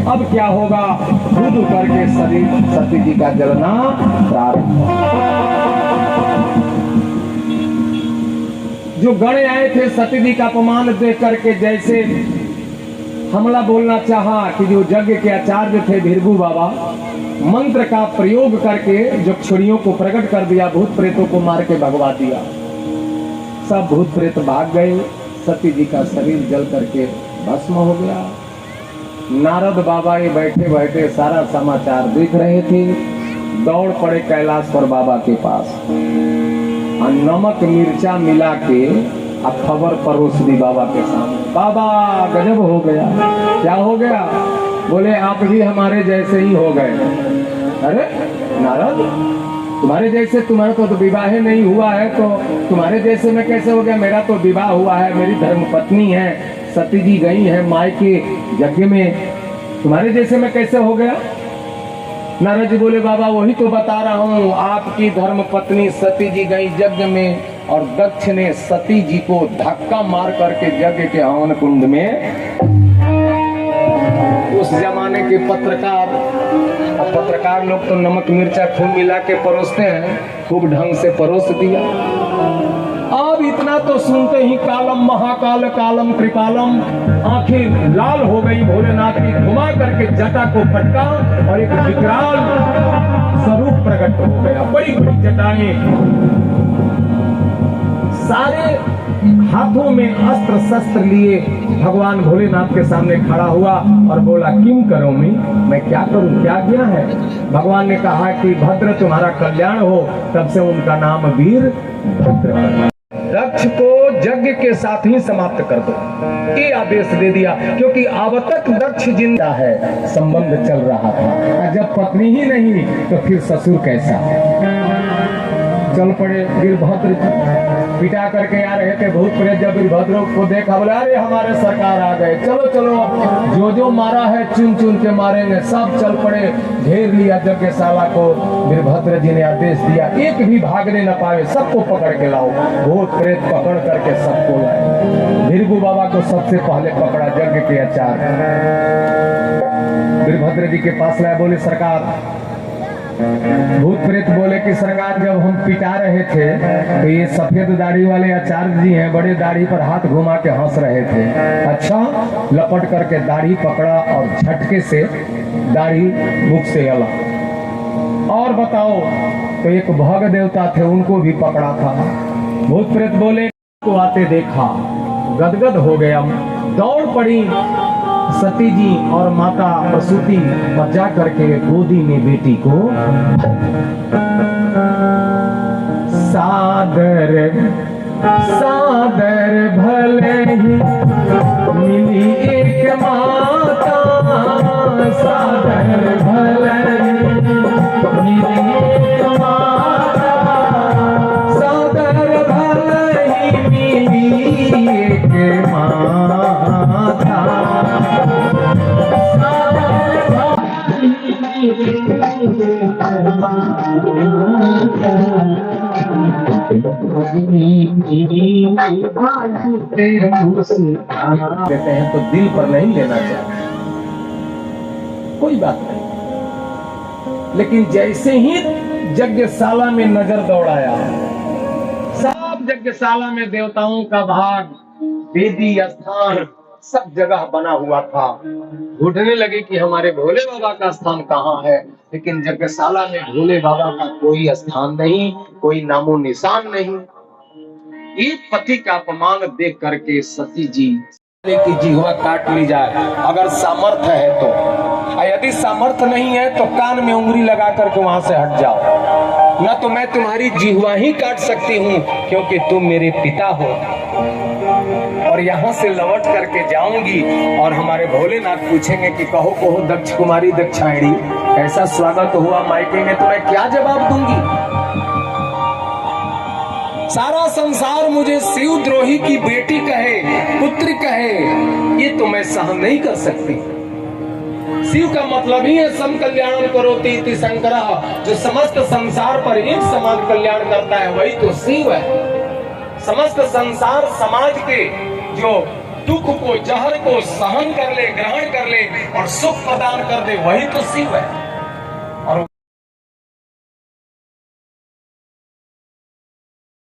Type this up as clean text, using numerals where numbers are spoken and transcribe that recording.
अब क्या होगा, दूध करके शरीर सती जी का जलना प्रारंभ हो। जो गण आए थे सती जी का अपमान देख करके, जैसे हमला बोलना चाहा कि जो यज्ञ के आचार्य थे भृगु बाबा, मंत्र का प्रयोग करके जो छुरियों को प्रकट कर दिया, भूत प्रेतों को मार के भगवा दिया। सब भूत प्रेत भाग गए, सती जी का शरीर जल करके भस्म हो गया। नारद बाबा ये बैठे बैठे सारा समाचार देख रहे थे, दौड़ पड़े कैलाश पर बाबा के पास, और नमक मिर्चा मिला के अब खबर परोस दी बाबा के सामने। बाबा गजब हो गया। क्या हो गया? बोले आप भी हमारे जैसे ही हो गए। अरे नारद, तुम्हारे जैसे, तुम्हारा तो विवाह नहीं हुआ है, तो तुम्हारे जैसे में कैसे हो गया? मेरा तो विवाह हुआ है, मेरी धर्मपत्नी है, सती जी गई है माई के यज्ञ में, तुम्हारे जैसे में कैसे हो गया? नारद जी बोले बाबा वही तो बता रहा हूँ, आपकी धर्मपत्नी सती जी गई यज्ञ में, और दक्ष ने सती जी को धक्का मार करके यज्ञ के हवन कुंड में, उस जमाने के पत्रकार लोग तो नमक मिर्चा खूब मिला के परोसते हैं, खूब ढंग से परोस दिया। अब इतना तो सुनते ही कालम महाकाल कालम कृपालम, आंखें लाल हो गई भोलेनाथ की, घुमा करके जटा को पटका और एक विकराल स्वरूप प्रकट हो गया। बड़ी बड़ी जटाएं, सारे हाथों में अस्त्र शस्त्र लिए भगवान भोलेनाथ के सामने खड़ा हुआ और बोला किम करो मैं क्या करूं, क्या किया है? भगवान ने कहा कि भद्र तुम्हारा कल्याण हो, तब से उनका नाम वीर भद्र। दक्ष को यज्ञ के साथ ही समाप्त कर दो, ये आदेश दे दिया, क्योंकि अब तक दक्ष जिंदा है, संबंध चल रहा था। जब पत्नी ही नहीं तो फिर ससुर कैसा? चल पड़े वीरभद्र, पिटा करके आ रहे थे भूत प्रेत। जब वीरभद्र को देखा बोले अरे हमारे सरकार आ गए, चलो चलो जो मारा है चुन चुन के मारेंगे। सब चल पड़े, घेर लिया यज्ञशाला को। वीरभद्र जी ने आदेश दिया एक भी भागने न पाए, सबको पकड़ के लाओ। भूत प्रेत पकड़ करके सबको लाए। भृगु बाबा को सबसे पहले पकड़ा यज्ञ के आचार्य, वीरभद्र जी के पास लाया। बोले सरकार, भूत प्रेत बोले कि सरकार जब हम पिटा रहे थे तो ये सफेद दाढ़ी वाले आचार्य जी हैं, बड़े दाढ़ी पर हाथ घुमा के हंस रहे थे। अच्छा, लपट करके दाढ़ी पकड़ा और झटके से दाढ़ी मुख से अलग। और बताओ, तो एक भग देवता थे, उनको भी पकड़ा था। भूत प्रेत बोले को आते देखा, गदगद हो गया, दौड़ पड़ी सती जी और माता प्रसूति और जा करके गोदी में बेटी को सादर सादर भले ही मिली एक माता, सादर भले ही मिली एक माता, सादर भले ही मिली एक माता। देते हैं तो दिल पर नहीं लेना चाहिए, कोई बात नहीं। लेकिन जैसे ही यज्ञशाला में नजर दौड़ाया, सब यज्ञशाला में देवताओं का भाग, वेदी स्थान सब जगह बना हुआ था। ढूंढने लगे कि हमारे भोले बाबा का स्थान कहाँ है, लेकिन यज्ञशाला में भोले बाबा का कोई स्थान नहीं, कोई नामो निशान नहीं। एक पति का अपमान देख करके सती जी की जिह्वा काट ली जाए, अगर सामर्थ्य है तो। यदि सामर्थ्य नहीं है तो कान में उंगली लगा करके वहां से हट जाओ, न तो मैं तुम्हारी जिह्वा ही काट सकती हूँ, क्योंकि तुम मेरे पिता हो। और यहाँ से लौट करके जाऊंगी और हमारे भोलेनाथ पूछेंगे कि कहो कहो दक्ष कुमारी दक्षायणी, ऐसा स्वागत हुआ मायके में, तो मैं क्या जवाब दूंगी? सारा संसार मुझे शिवद्रोही की बेटी कहे, पुत्री कहे, ये तो मैं सहन नहीं कर सकती। शिव का मतलब ही है सम कल्याण करोति इति शंकरः, जो समस्त संसार पर एक समान कल्याण करता है वही तो शिव है। समस्त संसार समाज के जो दुख को, जहर को सहन कर ले, ग्रहण कर ले और सुख प्रदान कर दे, वही तो शिव है।